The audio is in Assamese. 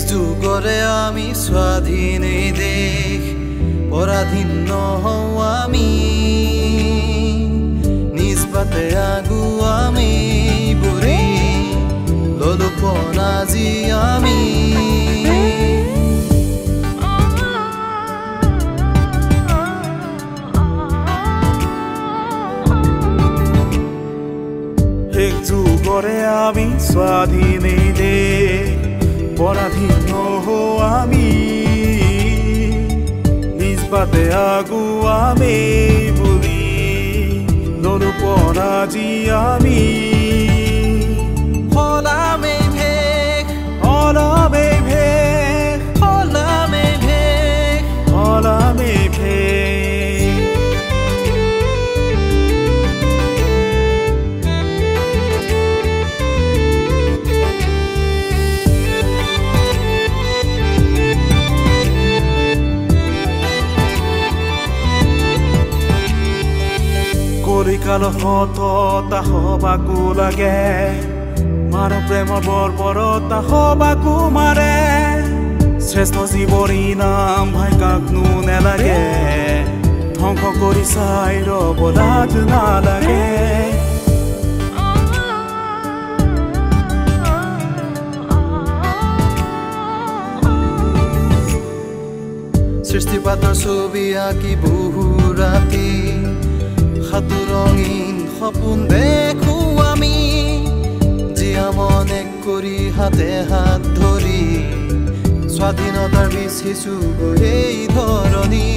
যুগরে আমি স্বাধীন এই দেশ পরাধীন নহও আমি নিজ পাতে আগু আমি বুড়ি ললুপন আজি আমি এক যুগরে আমি স্বাধীন এই দেশ পরাধীন নহও আমি নিজ পাতে আগু আমি বুলি ললুপন আজি আমি হলাম এই ভেক হলাম এই ভেক হলাম এই ভেক হলাম এই ভেক কলিকাল হতা হবাকো লাগে মানৱ প্ৰেমৰ বৰ্বৰতা হবাকো মাৰে শ্ৰেষ্ঠ জীৱৰী নাম ভাই কাকনো নেলাগে ধ্বংস কৰি চাই ৰব লাজ নালাগে সৃষ্টিপাতৰ ছবি আঁকি বহু ৰাতি সাতু ৰঙীন সপোন দেখো আমি জিয়া মনে কৰি হাতে হাত ধৰি স্বাধীনতাৰ বিচিছো এই ধৰণী